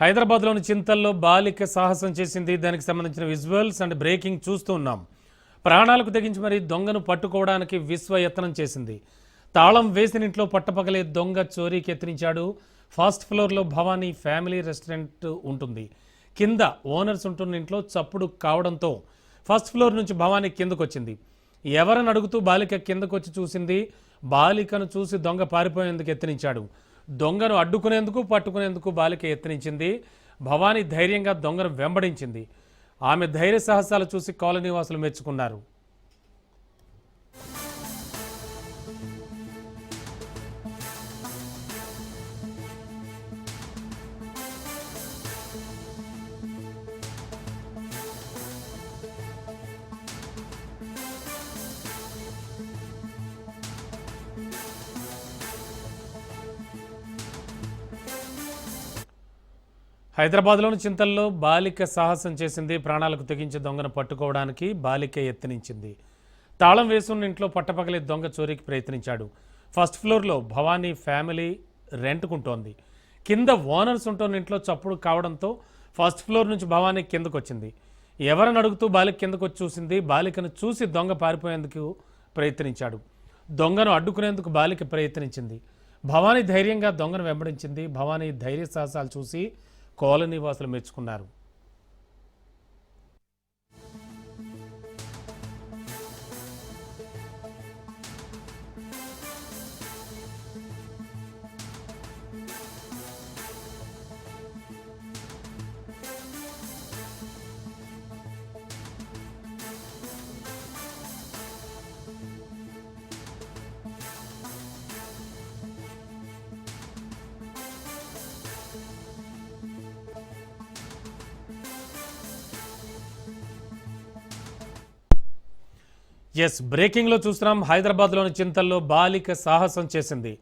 హైదరాబాద్లోని చింతల్లో బాలిక సాహసం చేసింది. దానికి సంబంధించిన విజువల్స్ అండ్ బ్రేకింగ్ చూస్తూ ఉన్నాం. ప్రాణాలకు తెగించి మరీ దొంగను పట్టుకోవడానికి విశ్వయత్నం చేసింది. తాళం వేసినింట్లో పట్టపగలే దొంగ చోరీకి యత్నించాడు. ఫస్ట్ ఫ్లోర్లో భవానీ ఫ్యామిలీ రెస్టారెంట్ ఉంటుంది. కింద ఓనర్స్ ఉంటున్న ఇంట్లో చప్పుడు కావడంతో ఫస్ట్ ఫ్లోర్ నుంచి భవానీ కిందకొచ్చింది. ఎవరని అడుగుతూ బాలిక కిందకొచ్చి చూసింది. బాలికను చూసి దొంగ పారిపోయేందుకు యత్నించాడు. దొంగను అడ్డుకునేందుకు పట్టుకునేందుకు బాలిక యత్నించింది. భవానీ ధైర్యంగా దొంగను వెంబడించింది. ఆమె ధైర్య సాహసాలు చూసి కాలనీ వాసులు మెచ్చుకున్నారు. హైదరాబాద్లోని చింతల్లో బాలిక సాహసం చేసింది. ప్రాణాలకు తెగించి దొంగను పట్టుకోవడానికి బాలిక యత్నించింది. తాళం వేసున్న ఇంట్లో పట్టపగలే దొంగ చోరీకి ప్రయత్నించాడు. ఫస్ట్ ఫ్లోర్లో భవానీ ఫ్యామిలీ రెంట్కుంటోంది. కింద ఓనర్స్ ఉంటున్న ఇంట్లో చప్పుడు కావడంతో ఫస్ట్ ఫ్లోర్ నుంచి భవానీ కిందకొచ్చింది. ఎవరని అడుగుతూ బాలిక కిందకొచ్చి చూసింది. బాలికను చూసి దొంగ పారిపోయేందుకు ప్రయత్నించాడు. దొంగను అడ్డుకునేందుకు బాలిక ప్రయత్నించింది. భవానీ ధైర్యంగా దొంగను వెంబడించింది. భవానీ ధైర్య సాహసాలు చూసి కాలనీ వాసులు మెచ్చుకున్నారు. బ్రేకింగ్లో చూస్తున్నాం. హైదరాబాద్లోని చింతల్లో బాలిక సాహసం చేసింది.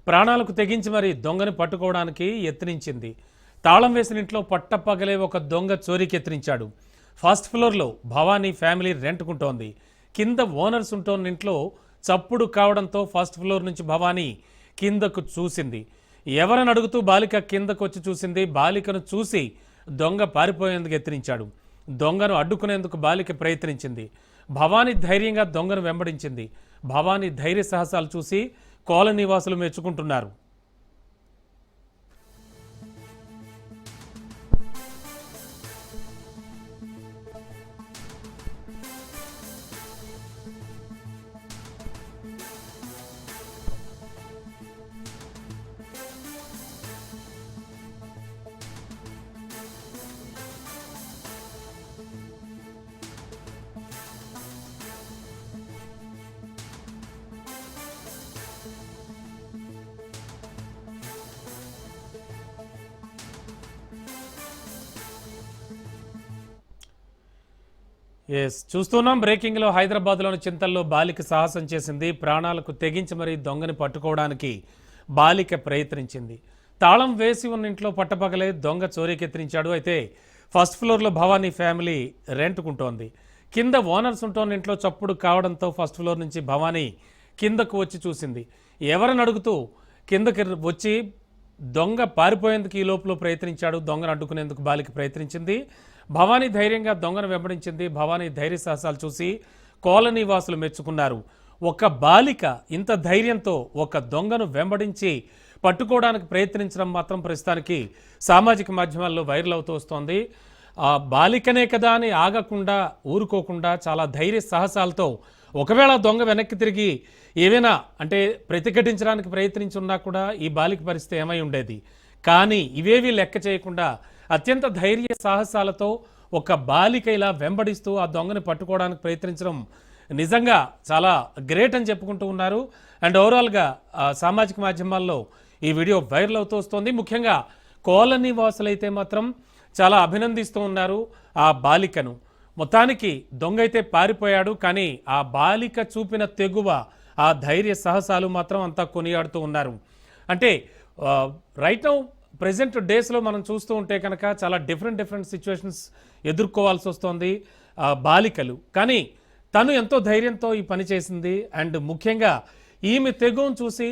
ప్రాణాలకు తెగించి మరి దొంగని పట్టుకోవడానికి యత్నించింది. తాళం వేసిన ఇంట్లో పట్టపగలే ఒక దొంగ చోరీకి యత్నించాడు. ఫస్ట్ ఫ్లోర్లో భవానీ ఫ్యామిలీ రెంట్కుంటోంది. కింద ఓనర్స్ ఉంటున్న ఇంట్లో చప్పుడు కావడంతో ఫస్ట్ ఫ్లోర్ నుంచి భవానీ కిందకు చూసింది. ఎవరని అడుగుతూ బాలిక కిందకు వచ్చి చూసింది. బాలికను చూసి దొంగ పారిపోయేందుకు యత్నించాడు. దొంగను అడ్డుకునేందుకు బాలిక ప్రయత్నించింది. భవానీ ధైర్యంగా దొంగను వెంబడించింది. భవానీ ధైర్య సాహసాలు చూసి కాలనీ వాసులు మెచ్చుకుంటున్నారు. చూస్తున్నాం. బ్రేకింగ్లో హైదరాబాద్లోని చింతల్లో బాలిక సాహసం చేసింది. ప్రాణాలకు తెగించి మరీ దొంగని పట్టుకోవడానికి బాలిక ప్రయత్నించింది. తాళం వేసి ఉన్న ఇంట్లో పట్టపగలే దొంగ చోరీకి యత్నించాడు. అయితే ఫస్ట్ ఫ్లోర్లో భవానీ ఫ్యామిలీ రెంట్కుంటోంది. కింద ఓనర్స్ ఉంటున్న ఇంట్లో చప్పుడు కావడంతో ఫస్ట్ ఫ్లోర్ నుంచి భవానీ కిందకు వచ్చి చూసింది. ఎవరని అడుగుతూ కిందకి వచ్చి దొంగ పారిపోయేందుకు ఈ లోపల ప్రయత్నించాడు. దొంగను అడ్డుకునేందుకు బాలిక ప్రయత్నించింది. భవానీ ధైర్యంగా దొంగను వెంబడించింది. భవానీ ధైర్య సాహసాలు చూసి కాలనీ వాసులు మెచ్చుకున్నారు. ఒక బాలిక ఇంత ధైర్యంతో ఒక దొంగను వెంబడించి పట్టుకోవడానికి ప్రయత్నించడం మాత్రం ప్రస్తుతానికి సామాజిక మాధ్యమాల్లో వైరల్ అవుతూ వస్తోంది. ఆ బాలికనే కదా అని ఆగకుండా ఊరుకోకుండా చాలా ధైర్య సాహసాలతో ఒకవేళ దొంగ వెనక్కి తిరిగి ఏవైనా అంటే ప్రతిఘటించడానికి ప్రయత్నించున్నా కూడా ఈ బాలిక పరిస్థితి ఏమై ఉండేది. కానీ ఇవేవి లెక్క చేయకుండా అత్యంత ధైర్య సాహసాలతో ఒక బాలిక ఇలా వెంబడిస్తూ ఆ దొంగని పట్టుకోవడానికి ప్రయత్నించడం నిజంగా చాలా గ్రేట్ అని చెప్పుకుంటూ ఉన్నారు. అండ్ ఓవరాల్గా సామాజిక మాధ్యమాల్లో ఈ వీడియో వైరల్ అవుతూ వస్తుంది. ముఖ్యంగా కాలనీ వాసులైతే మాత్రం చాలా అభినందిస్తూ ఉన్నారు ఆ బాలికను. మొత్తానికి దొంగ అయితే పారిపోయాడు, కానీ ఆ బాలిక చూపిన తెగువ, ఆ ధైర్య సాహసాలు మాత్రం అంతా కొనియాడుతూ ఉన్నారు. అంటే రైట్ నౌ ప్రెజెంట్ డేస్లో మనం చూస్తూ ఉంటే కనుక చాలా డిఫరెంట్ సిచ్యువేషన్స్ ఎదుర్కోవాల్సి వస్తుంది బాలికలు. కానీ తను ఎంతో ధైర్యంతో ఈ పని చేసింది. అండ్ ముఖ్యంగా ఈమె తెగువను చూసి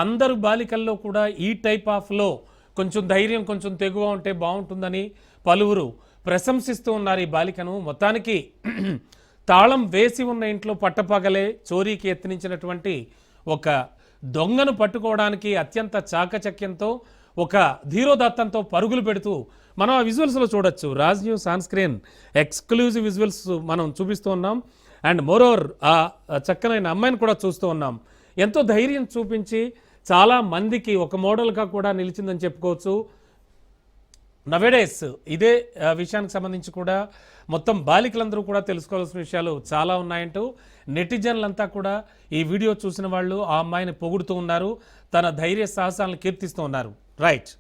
అందరు బాలికల్లో కూడా ఈ టైప్ ఆఫ్లో కొంచెం ధైర్యం కొంచెం తెగువ ఉంటే బాగుంటుందని పలువురు ప్రశంసిస్తూ ఉన్నారు ఈ బాలికను. మొత్తానికి తాళం వేసి ఉన్న ఇంట్లో పట్టపగలే చోరీకి యత్నించినటువంటి ఒక దొంగను పట్టుకోవడానికి అత్యంత చాకచక్యంతో ఒక ధీరోదత్తంతో పరుగులు పెడుతూ మనం ఆ విజువల్స్లో చూడొచ్చు. Raj news on screen exclusive visuals మనం చూపిస్తూ ఉన్నాం. అండ్ మోరోవర్ ఆ చక్కనైన అమ్మాయిని కూడా చూస్తూ ఉన్నాం. ఎంతో ధైర్యం చూపించి చాలా మందికి ఒక మోడల్గా కూడా నిలిచిందని చెప్పుకోవచ్చు. నవేడేస్ ఇదే విషయానికి సంబంధించి కూడా మొత్తం బాలికలందరూ కూడా తెలుసుకోవాల్సిన విషయాలు చాలా ఉన్నాయంటూ నెటిజన్లంతా కూడా ఈ వీడియో చూసిన వాళ్ళు ఆ అమ్మాయిని పొగుడుతూ ఉన్నారు, తన ధైర్య సాహసాలను కీర్తిస్తూ ఉన్నారు. రైట్,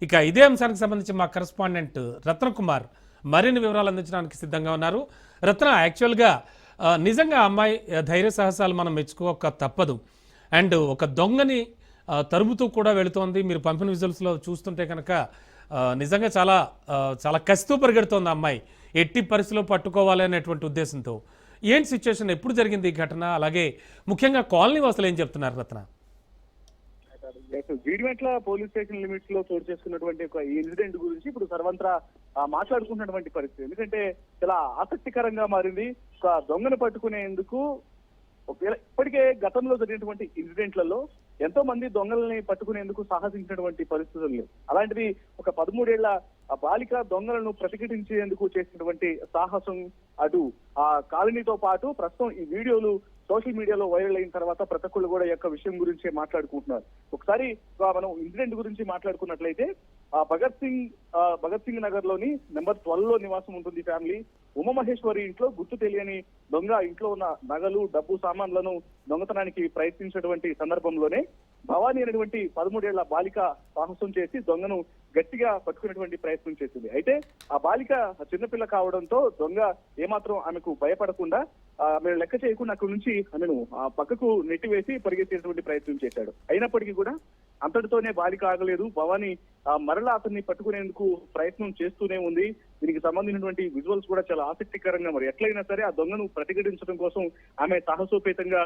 ఇక ఇదే అంశానికి సంబంధించి మా కరెస్పాండెంట్ రత్నకుమార్ మరిన్ని వివరాలు అందించడానికి సిద్ధంగా ఉన్నారు. రత్న, యాక్చువల్గా నిజంగా అమ్మాయి ధైర్య సాహసాలు మనం మెచ్చుకోక తప్పదు. అండ్ ఒక దొంగని తరుముతూ కూడా వెళుతోంది. మీరు పంపిన విజువల్స్లో చూస్తుంటే కనుక నిజంగా చాలా చాలా కసితో పరిగెడుతోంది అమ్మాయి, ఎట్టి పరిస్థితిలో పట్టుకోవాలి అనేటువంటి ఉద్దేశంతో. ఏంటి సిచ్యువేషన్, ఎప్పుడు జరిగింది ఈ ఘటన, అలాగే ముఖ్యంగా కాలనీ వాసులు ఏం చెప్తున్నారు రత్న? జీడిమెట్ల పోలీస్ స్టేషన్ లిమిట్స్ లో చోటు చేసుకున్నటువంటి ఒక ఇన్సిడెంట్ గురించి ఇప్పుడు సర్వంత్రా మాట్లాడుకుంటున్నటువంటి పరిస్థితి. ఎందుకంటే చాలా ఆసక్తికరంగా మారింది. ఒక దొంగను పట్టుకునేందుకు ఇప్పటికే గతంలో జరిగినటువంటి ఇన్సిడెంట్లలో ఎంతో మంది దొంగలని పట్టుకునేందుకు సాహసించినటువంటి పరిస్థితులు లేవు. అలాంటిది ఒక 13 ఏళ్ల బాలిక దొంగలను ప్రతిఘటించేందుకు చేసినటువంటి సాహసం అటు ఆ కాలనీతో పాటు ప్రస్తుతం ఈ వీడియోలు సోషల్ మీడియాలో వైరల్ అయిన తర్వాత ప్రతి ఒక్కళ్ళు కూడా ఈ యొక్క విషయం గురించి మాట్లాడుకుంటున్నారు. ఒకసారి మనం ఇన్సిడెంట్ గురించి మాట్లాడుకున్నట్లయితే భగత్ సింగ్ నగర్ లోని నెంబర్ 12 లో నివాసం ఉంటుంది ఫ్యామిలీ. ఉమామహేశ్వరి ఇంట్లో గుర్తు తెలియని దొంగ ఇంట్లో ఉన్న నగలు, డబ్బు సామాన్లను దొంగతనానికి ప్రయత్నించినటువంటి సందర్భంలోనే భవానీ అనేటువంటి 13 ఏళ్ల బాలిక సాహసం చేసి దొంగను గట్టిగా పట్టుకునేటువంటి ప్రయత్నం చేసింది. అయితే ఆ బాలిక చిన్నపిల్ల కావడంతో దొంగ ఏమాత్రం ఆమెకు భయపడకుండా ఆమెను లెక్క చేయకుండా అక్కడి నుంచి ఆమెను పక్కకు నెట్టివేసి పరిగెత్తేటువంటి ప్రయత్నం చేశాడు. అయినప్పటికీ కూడా అంతటితోనే బాలిక ఆగలేదు. భవానీ మరలా అతన్ని పట్టుకునేందుకు ప్రయత్నం చేస్తూనే ఉంది. దీనికి సంబంధించినటువంటి విజువల్స్ కూడా చాలా ఆసక్తికరంగా, మరి ఎట్లయినా సరే ఆ దొంగను ప్రతిఘటించడం కోసం ఆమె సాహసోపేతంగా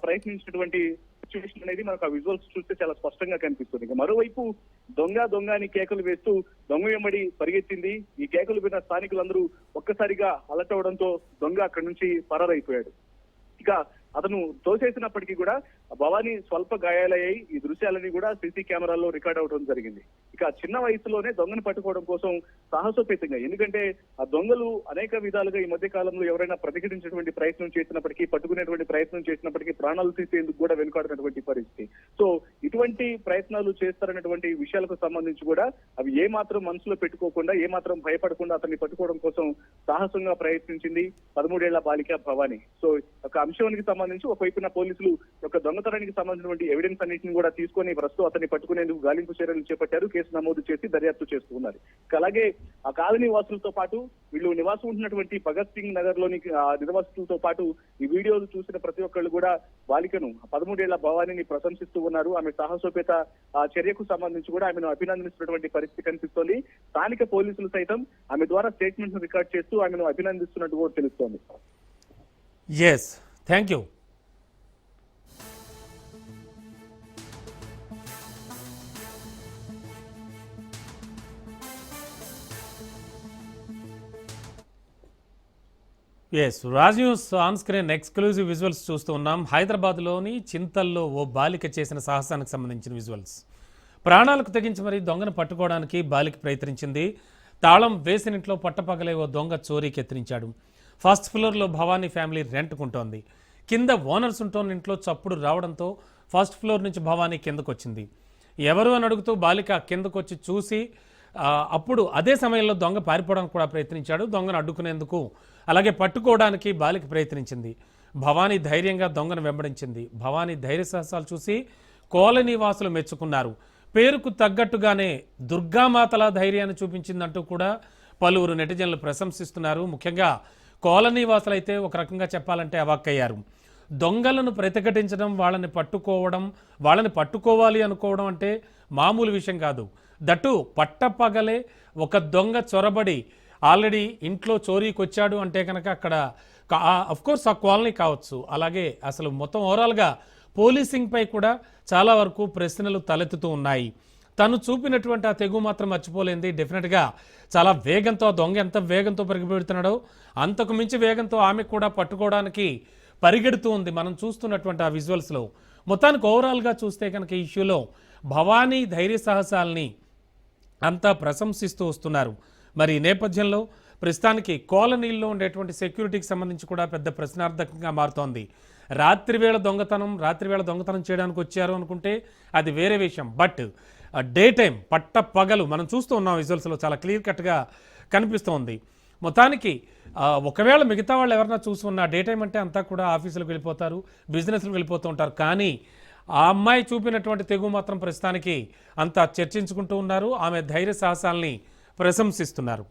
ప్రయత్నించినటువంటి సిచ్యువేషన్ అనేది మనకు ఆ విజువల్స్ చూస్తే చాలా స్పష్టంగా కనిపిస్తుంది. ఇక మరోవైపు దొంగ అని కేకలు వేస్తూ దొంగ వెంబడి పరిగెత్తింది. ఈ కేకలు విన్న స్థానికులందరూ ఒక్కసారిగా అలర్ట్ అవడంతో దొంగ అక్కడి నుంచి పరారైపోయాడు. ఇక అతను తోసేసినప్పటికీ కూడా భవానీ స్వల్ప గాయాలయ్యాయి. ఈ దృశ్యాలని కూడా సీసీ కెమెరాల్లో రికార్డ్ అవడం జరిగింది. ఇక చిన్న వయసులోనే దొంగను పట్టుకోవడం కోసం సాహసోపేతంగా, ఎందుకంటే ఆ దొంగలు అనేక విధాలుగా ఈ మధ్య కాలంలో ఎవరైనా ప్రతిఘటించినటువంటి ప్రయత్నం చేసినప్పటికీ, పట్టుకునేటువంటి ప్రయత్నం చేసినప్పటికీ ప్రాణాలు తీసేందుకు కూడా వెనుకాడినటువంటి పరిస్థితి. సో ఇటువంటి ప్రయత్నాలు చేస్తారనేటువంటి విషయాలకు సంబంధించి కూడా అవి ఏమాత్రం మనసులో పెట్టుకోకుండా, ఏమాత్రం భయపడకుండా అతన్ని పట్టుకోవడం కోసం సాహసంగా ప్రయత్నించింది 13 ఏళ్ల బాలిక భవానీ. సో ఒక అంశానికి సంబంధించి ఒకవైపున పోలీసులు ఒక దొంగతనానికి సంబంధించినటువంటి ఎవిడెన్స్ అన్నింటిని కూడా తీసుకొని ప్రస్తుతం అతన్ని పట్టుకునేందుకు గాలింపు చర్యలు చేపట్టారు. కేసు నమోదు చేసి దర్యాప్తు చేస్తూ ఉన్నారు. అలాగే ఆ కాలనీ వాసులతో పాటు వీళ్ళు నివాసం ఉంటున్నటువంటి భగత్ సింగ్ నగర్ లోని నిర్వాసితులతో పాటు ఈ వీడియోలు చూసిన ప్రతి ఒక్కళ్ళు కూడా బాలికను 13 ఏళ్ల భవానీని ప్రశంసిస్తూ ఉన్నారు. ఆమె సాహసోపేత చర్యకు సంబంధించి కూడా ఆమెను అభినందిస్తున్నటువంటి పరిస్థితి కనిపిస్తోంది. స్థానిక పోలీసులు సైతం ఆమె ద్వారా స్టేట్మెంట్ ను రికార్డ్ చేస్తూ ఆమెను అభినందిస్తున్నట్టు కూడా తెలుస్తోంది. Yes, thank you. Yes, Raj news on screen exclusive visuals చూస్తూ ఉన్నాం. హైదరాబాద్లోని చింతల్లో ఓ బాలిక చేసిన సాహసానికి సంబంధించిన విజువల్స్. ప్రాణాలకు తెగించి మరీ దొంగను పట్టుకోవడానికి బాలిక ప్రయత్నించింది. తాళం వేసిన ఇంట్లో పట్టపగలే ఓ దొంగ చోరీకి యత్నించాడు. ఫస్ట్ ఫ్లోర్లో భవానీ ఫ్యామిలీ రెంట్కుంటోంది. కింద ఓనర్స్ ఉంటోన్న ఇంట్లో చప్పుడు రావడంతో ఫస్ట్ ఫ్లోర్ నుంచి భవానీ కిందకు వచ్చింది. ఎవరు అని అడుగుతూ బాలిక కిందకు వచ్చి చూసి అప్పుడు అదే సమయంలో దొంగ పారిపోవడానికి కూడా ప్రయత్నించాడు. దొంగను అడ్డుకునేందుకు అలాగే పట్టుకోవడానికి బాలిక ప్రయత్నించింది. భవానీ ధైర్యంగా దొంగను వెంబడించింది. భవానీ ధైర్య సాహసాలు చూసి కాలనీ వాసులు మెచ్చుకున్నారు. పేరుకు తగ్గట్టుగానే దుర్గామాతల ధైర్యాన్ని చూపించిందంటూ కూడా పలువురు నెటిజన్లు ప్రశంసిస్తున్నారు. ముఖ్యంగా కాలనీ వాసులు అయితే ఒక రకంగా చెప్పాలంటే అవాక్కయ్యారు. దొంగలను ప్రతిఘటించడం, వాళ్ళని పట్టుకోవడం, వాళ్ళని పట్టుకోవాలి అనుకోవడం అంటే మామూలు విషయం కాదు. దట్టు పట్టపగలే ఒక దొంగ చొరబడి ఆల్రెడీ ఇంట్లో చోరీకి వచ్చాడు అంటే కనుక అక్కడ అఫ్కోర్స్ ఆ కాలనీ కావచ్చు, అలాగే అసలు మొత్తం ఓవరాల్గా పోలీసింగ్ పై కూడా చాలా వరకు ప్రశ్నలు తలెత్తుతూ ఉన్నాయి. తను చూపినటువంటి ఆ తెగు మాత్రం మర్చిపోలేంది. డెఫినెట్గా చాలా వేగంతో ఆ దొంగ ఎంత వేగంతో పరిగెడుతున్నాడో అంతకు మించి వేగంతో ఆమె కూడా పట్టుకోవడానికి పరిగెడుతూ ఉంది మనం చూస్తున్నటువంటి ఆ విజువల్స్లో. మొత్తానికి ఓవరాల్గా చూస్తే కనుక ఈ ఇష్యూలో భవానీ ధైర్య సాహసాలని అంతా ప్రశంసిస్తూ వస్తున్నారు. మరి ఈ నేపథ్యంలో ప్రస్తుతానికి కాలనీల్లో ఉండేటువంటి సెక్యూరిటీకి సంబంధించి కూడా పెద్ద ప్రశ్నార్థకంగా మారుతోంది. రాత్రివేళ దొంగతనం చేయడానికి వచ్చారు అనుకుంటే అది వేరే విషయం. బట్ డే టైం పట్ట పగలు మనం చూస్తూ ఉన్నాం విజువల్స్లో చాలా క్లియర్ కట్గా కనిపిస్తోంది. మొత్తానికి ఒకవేళ మిగతా వాళ్ళు ఎవరన్నా చూసి ఉన్నా డే టైం అంటే అంతా కూడా ఆఫీసులకు వెళ్ళిపోతారు, బిజినెస్లకు వెళ్ళిపోతూ ఉంటారు. కానీ ఆ అమ్మాయి చూపినటువంటి తెగు మాత్రం ప్రస్తుతానికి అంతా చర్చించుకుంటూ ఉన్నారు. ఆమె ధైర్య సాహసాలని ప్రశంసిస్తున్నారు.